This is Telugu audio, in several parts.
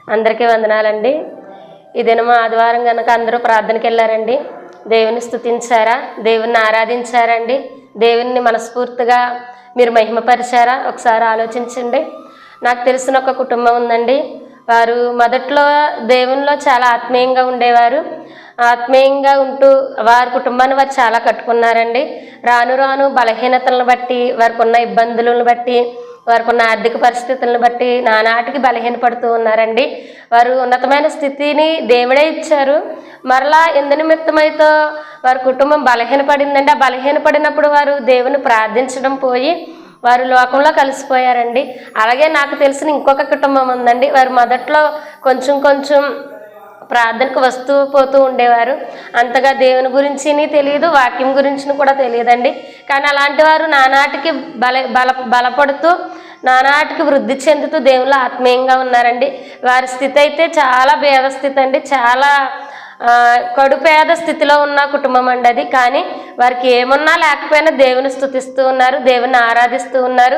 అందరికీ వందనాలండి. ఈ దినం ఆదివారం కనుక అందరూ ప్రార్థనకి వెళ్ళారండి. దేవుని స్తుతించారా? దేవుణ్ణి ఆరాధించారండి? దేవుణ్ణి మనస్ఫూర్తిగా మీరు మహిమపరిచారా? ఒకసారి ఆలోచించండి. నాకు తెలిసిన ఒక కుటుంబం ఉందండి. వారు మొదట్లో దేవునిలో చాలా ఆత్మీయంగా ఉండేవారు. ఆత్మీయంగా ఉంటూ వారి కుటుంబాన్ని వారు చాలా కట్టుకున్నారండి. రాను రాను బలహీనతలను బట్టి, వారికి ఉన్న ఇబ్బందులను బట్టి, వారికి ఉన్న ఆర్థిక పరిస్థితులను బట్టి నానాటికి బలహీనపడుతూ ఉన్నారండి. వారు ఉన్నతమైన స్థితిని దేవుడే ఇచ్చారు. మరలా ఎందు నిమిత్తమైతే వారి కుటుంబం బలహీనపడిందండి. ఆ బలహీనపడినప్పుడు వారు దేవుని ప్రార్థించడం పోయి వారు లోకంలో కలిసిపోయారండి. అలాగే నాకు తెలిసిన ఇంకొక కుటుంబం ఉందండి. వారు మొదట్లో కొంచెం ప్రార్థనకు వస్తూ పోతూ ఉండేవారు. అంతగా దేవుని గురించి తెలియదు, వాక్యం గురించి కూడా తెలియదండి. కానీ అలాంటి వారు నానాటికి బలపడుతూ నానాటికి వృద్ధి చెందుతూ దేవుళ్ళు ఆత్మీయంగా ఉన్నారండి. వారి స్థితి అయితే చాలా భేద స్థితి అండి. చాలా కడుపేద స్థితిలో ఉన్న కుటుంబం అండి అది. కానీ వారికి ఏమున్నా లేకపోయినా దేవుని స్తుతిస్తూ ఉన్నారు, దేవుని ఆరాధిస్తూ ఉన్నారు,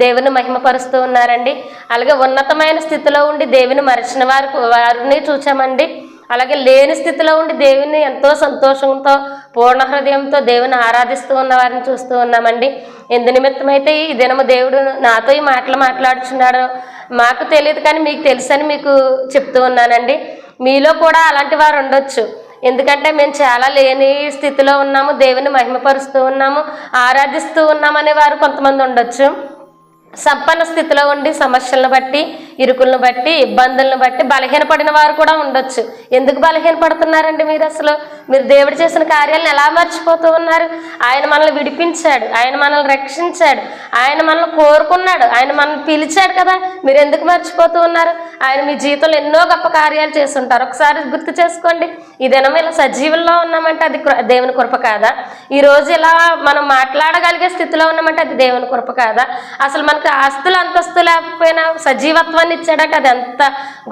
దేవుని మహిమపరుస్తూ ఉన్నారండి. అలాగే ఉన్నతమైన స్థితిలో ఉండి దేవుని మరిచిన వారిని చూసామండి. అలాగే లేని స్థితిలో ఉండి దేవుని ఎంతో సంతోషంతో పూర్ణ హృదయంతో దేవుని ఆరాధిస్తూ ఉన్న వారిని చూస్తూ ఉన్నామండి. ఎందు నిమిత్తమైతే ఈ దినము దేవుడు నాతో ఈ మాటలు మాట్లాడుచున్నాడో మాకు తెలియదు, కానీ మీకు తెలుసని మీకు చెప్తూ ఉన్నానండి. మీలో కూడా అలాంటి వారు ఉండొచ్చు. ఎందుకంటే మేము చాలా లేని స్థితిలో ఉన్నాము, దేవుని మహిమపరుస్తూ ఉన్నాము, ఆరాధిస్తూ ఉన్నామనే వారు కొంతమంది ఉండొచ్చు. సంపన్న స్థితిలో ఉండి సమస్యలను బట్టి, ఇరుకులను బట్టి, ఇబ్బందులను బట్టి బలహీనపడిన వారు కూడా ఉండొచ్చు. ఎందుకు బలహీనపడుతున్నారండి మీరు? అసలు మీరు దేవుడు చేసిన కార్యాలను ఎలా మర్చిపోతూ ఉన్నారు? ఆయన మనల్ని విడిపించాడు, ఆయన మనల్ని రక్షించాడు, ఆయన మనల్ని కోరుకున్నాడు, ఆయన మనల్ని పిలిచాడు కదా. మీరు ఎందుకు మర్చిపోతూ ఉన్నారు? ఆయన మీ జీవితంలో ఎన్నో గొప్ప కార్యాలు చేస్తుంటారు. ఒకసారి గుర్తు చేసుకోండి. ఈ దినం ఇలా సజీవుల్లో ఉన్నామంటే అది దేవుని కృప కాదా? ఈరోజు ఇలా మనం మాట్లాడగలిగే స్థితిలో ఉన్నామంటే అది దేవుని కృప కాదా? అసలు మనకు ఆస్తులు అంతస్తు లేకపోయినా సజీవత్వాన్ని ఇచ్చాడంటే అది ఎంత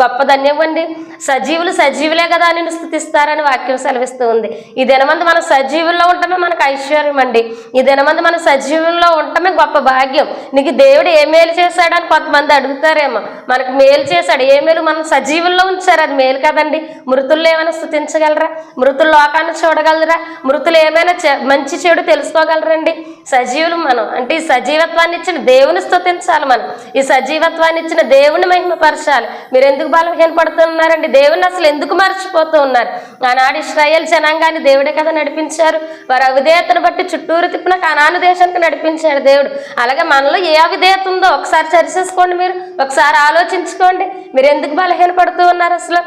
గొప్ప ధన్యం అండి. సజీవులే కదా నిన్ను స్తుతిస్తారని వాక్యం సెలవిస్తూ ఉంది. ఈ దినమంది మన సజీవుల్లో ఉండటమే మనకు ఐశ్వర్యం అండి. ఈ దినమంది మన సజీవుల్లో ఉండటమే గొప్ప భాగ్యం. నీకు దేవుడు ఏ మేలు చేశాడని కొంతమంది అడుగుతారేమో. మనకు మేలు చేశాడు, ఏ మేలు? మనం సజీవుల్లో ఉంచారు, అది మేలు కదండి. మృతుల్లో ఏమైనా స్తుతించగలరా? మృతుల లోకాన్ని చూడగలరా? మృతులు ఏమైనా మంచి చెడు తెలుసుకోగలరండి? సజీవులు మనం అంటే ఈ సజీవత్వాన్ని ఇచ్చిన దేవుని స్తుతించాలి. మనం ఈ సజీవత్వాన్ని ఇచ్చిన దేవుని మహిమపరచాలి. మీరు ఎందుకు బలహీనపడుతున్నారండి? దేవుని అసలు ఎందుకు మర్చిపోతూ ఉన్నారు? ఆనాడు ఇశ్రాయేల్ జనాంగాన్ని దేవుడే కదా నడిపించారు. వారి అవిధేయతను బట్టి చుట్టూరు తిప్పిన కనాను దేశానికి నడిపించాడు దేవుడు. అలాగే మనలో ఏ అవిధేయత ఉందో ఒకసారి సరిచేసుకోండి. మీరు ఒకసారి ఆలోచించుకోండి. మీరు ఎందుకు బలహీనపడుతూ ఉన్నారు? అసలు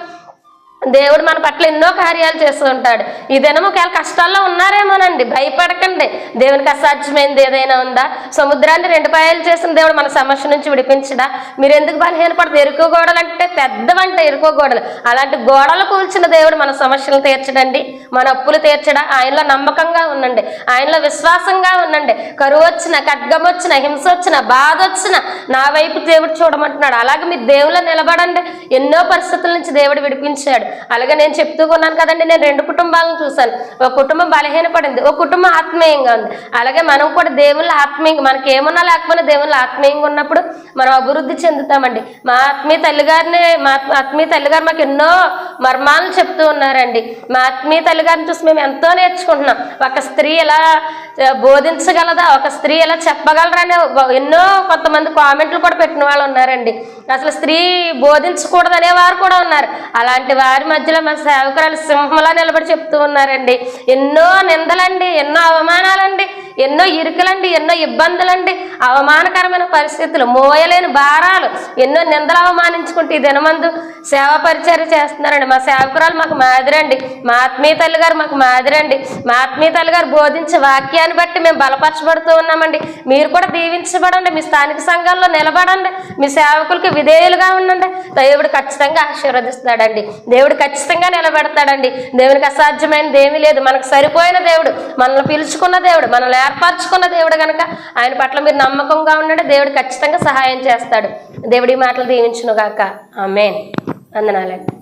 దేవుడు మన పట్ల ఎన్నో కార్యాలు చేస్తూ ఉంటాడు. ఈ దినం ఒకవేళ కష్టాల్లో ఉన్నారేమోనండి, భయపడకండి. దేవునికి అసాధ్యమైనది ఏదైనా ఉందా? సముద్రాన్ని 2 పాయలు చేసిన దేవుడు మన సమస్య నుంచి విడిపించడా? మీరు ఎందుకు బలహీనపడతారు? ఎరుకో గోడలు అంటే పెద్దవంట, ఎరుకో గోడలు. అలాంటి గోడలు కూల్చిన దేవుడు మన సమస్యలను తీర్చడండి, మన అప్పులు తీర్చడా? ఆయనలో నమ్మకంగా ఉండండి, ఆయనలో విశ్వాసంగా ఉండండి. కరువు వచ్చిన, ఖడ్గం వచ్చిన, హింస వచ్చిన, బాధ వచ్చిన నా వైపు దేవుడు చూడమంటున్నాడు. అలాగే మీరు దేవుళ్ళు నిలబడండి. ఎన్నో పరిస్థితుల నుంచి దేవుడు విడిపించాడు. అలాగే నేను చెప్తూ ఉన్నాను కదండి, నేను 2 కుటుంబాలను చూశాను. ఒక కుటుంబం బలహీనపడింది, ఒక కుటుంబం ఆత్మీయంగా ఉంది. అలాగే మనం కూడా దేవుళ్ళు ఆత్మీయంగా, మనకి ఏమన్నా లేకపోయినా దేవుళ్ళు ఆత్మీయంగా ఉన్నప్పుడు మనం అభివృద్ధి చెందుతామండి. మా ఆత్మీయ తల్లిగారు మాకు ఎన్నో మర్మాలను చెప్తూ ఉన్నారండి. మా ఆత్మీయ తల్లిగారిని చూసి మేము ఎంతో నేర్చుకుంటున్నాం. ఒక స్త్రీ ఎలా బోధించగలదా, ఒక స్త్రీ ఎలా చెప్పగలరని ఎన్నో కొంతమంది కామెంట్లు కూడా పెట్టిన వాళ్ళు ఉన్నారండి. అసలు స్త్రీ బోధించకూడదు అనేవారు కూడా ఉన్నారు. అలాంటి వారి మధ్యలో మా సేవకురాలు సింహంలా నిలబడి చెప్తూ ఉన్నారండి. ఎన్నో నిందలండి, ఎన్నో అవమానాలండి, ఎన్నో ఇరుకులండి, ఎన్నో ఇబ్బందులండి, అవమానకరమైన పరిస్థితులు, మోయలేని భారాలు, ఎన్నో నిందలు అవమానించుకుంటూ ఈ దినమందు సేవా పరిచర్య చేస్తున్నారండి. మా సేవకురాలు మాకు మాదిరండి, మా ఆత్మీయ తల్లి గారు మాకు మాదిరండి. మా ఆత్మీయ తల్లి గారు బోధించే వాక్యాన్ని బట్టి మేము బలపరచబడుతూ ఉన్నామండి. మీరు కూడా దీవించబడండి, మీ స్థానిక సంఘంలో నిలబడండి, మీ సేవకులకి విధేయులుగా ఉండండి. దేవుడు ఖచ్చితంగా ఆశీర్వదిస్తాడండి, దేవుడు ఖచ్చితంగా నిలబెడతాడండి. దేవునికి అసాధ్యమైనది ఏమీ లేదు. మనకు సరిపోయిన దేవుడు, మనల్ని పిలుచుకున్న దేవుడు, మనల్ని ఏర్పరచుకున్న దేవుడు కనుక ఆయన పట్ల మీరు నమ్మకంగా ఉండండి. దేవుడు ఖచ్చితంగా సహాయం చేస్తాడు. దేవుడి మాటలు దీవించును గాక. ఆమేన్. వందనాలండి.